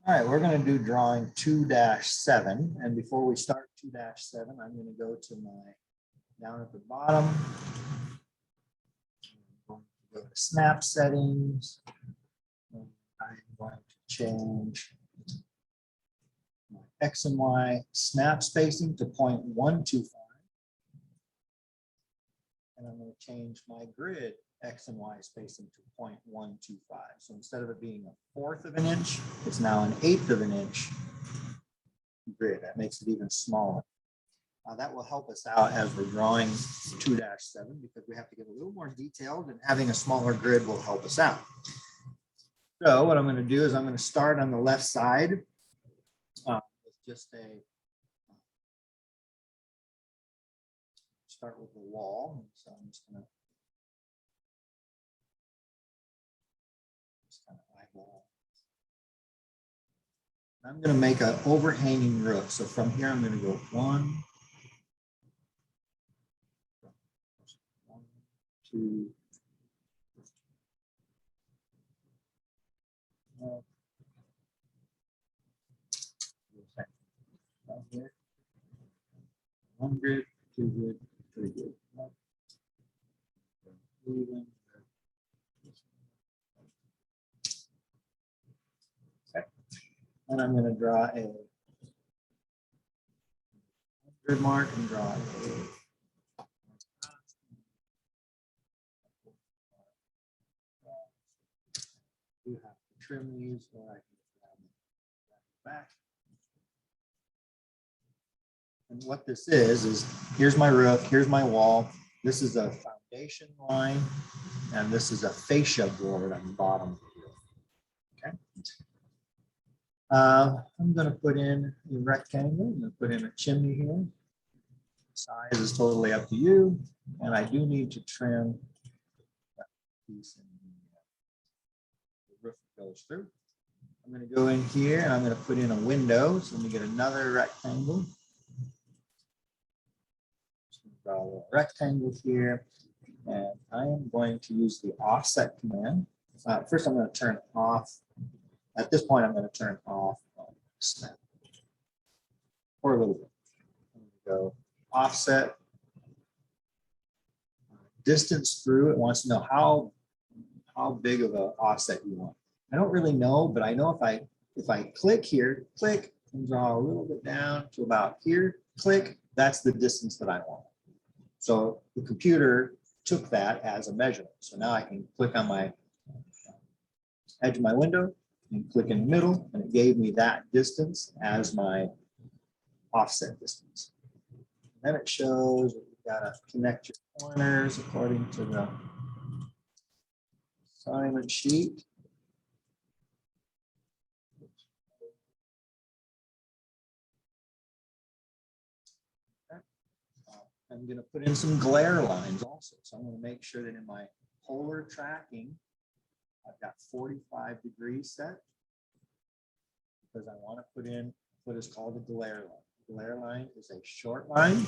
All right, we're going to do drawing 2-7. And before we start 2-7, I'm going to go to my down at the bottom. I'm going to go to snap settings. And I'm going to change my X and Y snap spacing to 0.125. And I'm going to change my grid X and Y spacing to 0.125. So instead of it being 1/4 of an inch, it's now 1/8 of an inch grid. That makes it even smaller. That will help us out as we're drawing 2-7 because we have to get a little more detailed, and having a smaller grid will help us out. So what I'm going to do is I'm going to start on the left side with just start with the wall. So I'm just going to kind of eyeball. I'm going to make an overhanging roof. So from here, I'm going to go 1, 2, 1 grid, 2 grid, 3 grid. Okay. And I'm going to draw a grid mark and draw a you have to trim these, or I can grab them back. And what this is here's my roof, here's my wall. This is a foundation line, and this is a fascia board on the bottom of the roof. Okay. I'm going to put in a rectangle. I'm going to put in a chimney here. Size is totally up to you, and I do need to trim that piece in the roof that goes through. I'm going to go in here and I'm going to put in a window. So let me get another rectangle. Draw a little rectangle here, and I am going to use the offset command. First, I'm going to turn off. At this point, I'm going to turn off snap for a little bit. I'm going to go offset distance through. It wants to know how big of an offset you want. I don't really know, but I know if I click here, click, and draw a little bit down to about here, click, that's the distance that I want. So the computer took that as a measurement. So now I can click on my edge of my window and click in the middle, and it gave me that distance as my offset distance. And then it shows that you've got to connect your corners according to the assignment sheet. I'm going to put in some glare lines also. So I'm going to make sure that in my polar tracking, I've got 45 degrees set because I want to put in what is called a glare line. The glare line is a short line.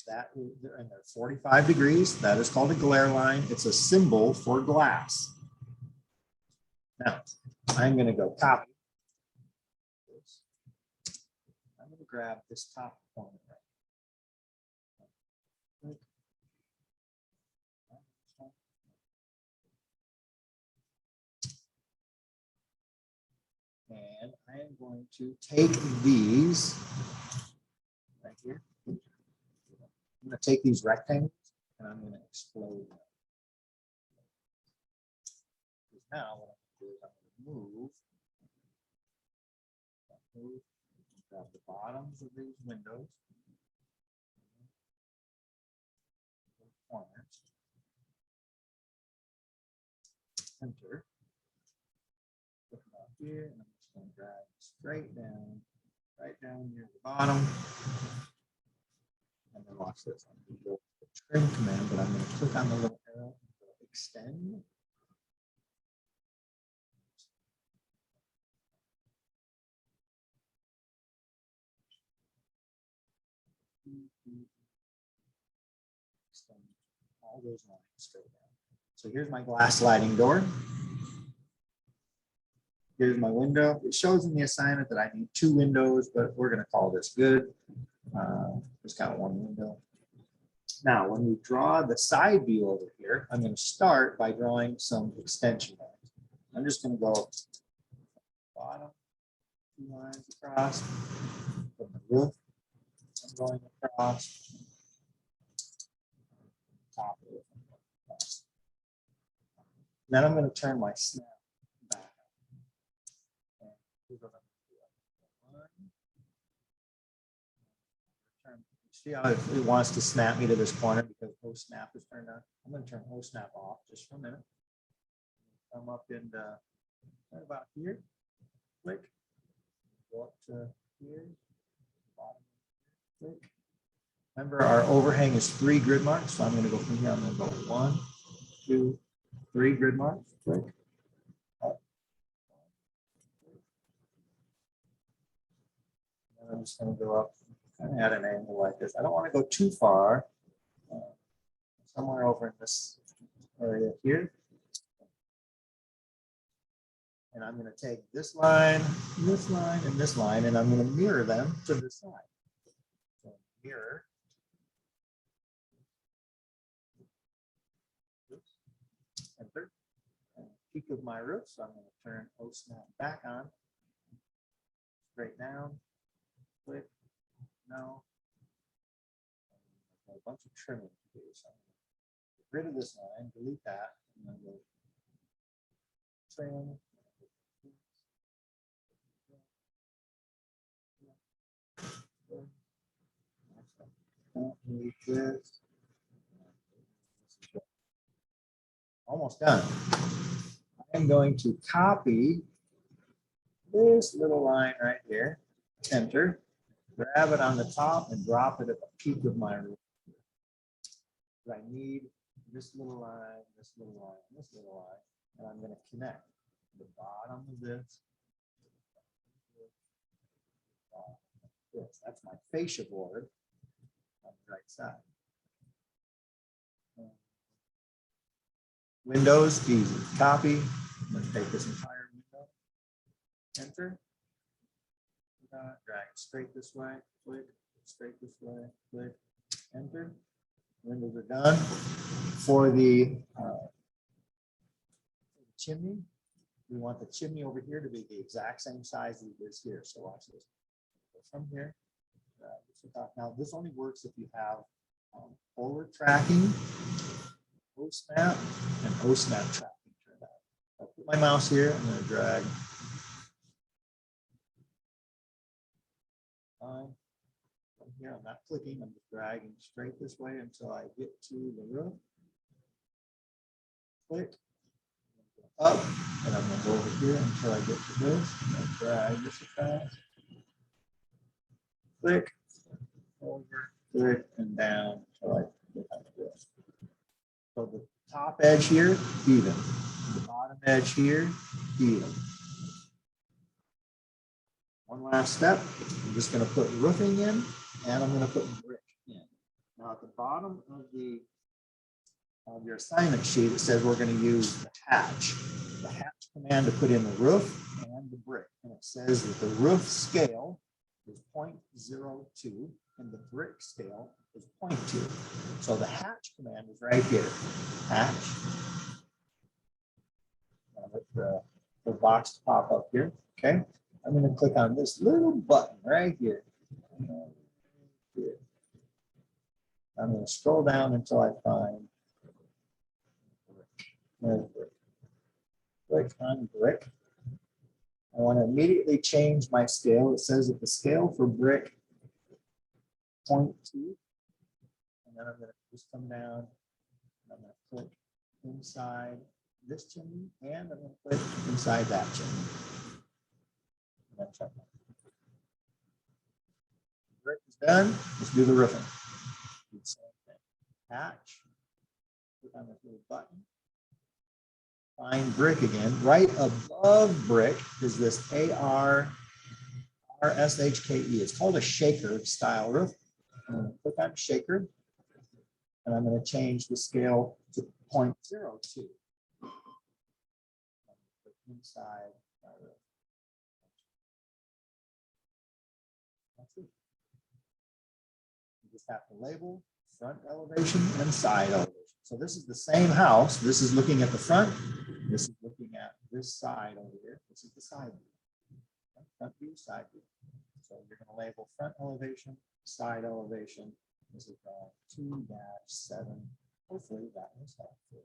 That is, and they're 45 degrees. That is called a glare line. It's a symbol for glass. Now, I'm going to go copy. I'm going to grab this top corner. And I am going to take these right here. I'm going to take these rectangles and I'm going to explode them. Now, what I'm going to do is I'm going to grab the bottoms of these windows, corners, enter, put them out here, and I'm just going to drag straight down, right down near the bottom. And then watch this. I'm going to go to the trim command, but I'm going to click on the little arrow and go extend. Extend all those lines straight down. So here's my glass sliding door. Here's my window. It shows in the assignment that I need 2 windows, but we're going to call this good. Just got 1 window. Now, when we draw the side view over here, I'm going to start by drawing some extension lines. I'm just going to go bottom, 2 lines across, from the roof, I'm going across, top of it. Then I'm going to turn my snap back. See how it wants to snap me to this corner because O snap is turned on. I'm going to turn O snap off just for a minute. Come up and right about here. Click. Go up to here. Bottom. Click. Remember, our overhang is 3 grid marks, so I'm going to go from here. I'm going to go 1, 2, 3 grid marks. Click. Up. And I'm just going to go up kind of at an angle like this. I don't want to go too far. Somewhere over in this area here. And I'm going to take this line, and this line, and I'm going to mirror them to the side. So mirror. Oops. Enter. And peak of my roof. So I'm going to turn O snap back on. Straight down. Click. No. A bunch of trimming to do. So get rid of this line, delete that, and then go trim. This. Almost done. I'm going to copy this little line right here, enter, grab it on the top and drop it at the peak of my roof. I need this little line, this little line, this little line, and I'm going to connect the bottom of this. That's my fascia board on the right side. Windows, easy. Copy. I'm going to take this entire window. Enter. Drag it straight this way. Click. Straight this way. Click. Enter. Windows are done. For the chimney, we want the chimney over here to be the exact same size as it is here. So watch this. Go from here. Now this only works if you have forward tracking, O snap, and O snap tracking turned on. I'll put my mouse here. I'm going to drag. From here, I'm not clicking. I'm just dragging straight this way until I get to the roof. Click. Up, and I'm going to go over here until I get to this. I'm going to drag this across. Click. Over, click, and down until I get to this. So the top edge here, even. The bottom edge here, even. One last step. I'm just going to put roofing in, and I'm going to put brick in. Now at the bottom of your assignment sheet, it says we're going to use the hatch. The hatch command to put in the roof and the brick. And it says that the roof scale is 0.02 and the brick scale is 0.2. So the hatch command is right here. Hatch. I'll let the box to pop up here. Okay. I'm going to click on this little button right here. I'm going to scroll down until I find brick. Click on brick. I want to immediately change my scale. It says that the scale for brick 0.2. And then I'm going to just come down. And I'm going to click inside this chimney, and I'm going to click inside that chimney. And check that. Brick is done. Let's do the roofing. Do the same thing. Hatch. Click on this little button. Find brick again. Right above brick is this ARSHKE. It's called a shaker style roof. I'm going to click on shaker. and I'm going to change the scale to 0.02. Inside. That's it. You just have to label front elevation and side elevation. So this is the same house. This is looking at the front. This is looking at this side over here. This is the side view. Front view, side view. So you're going to label front elevation, side elevation. This is 2-7. Hopefully that was helpful.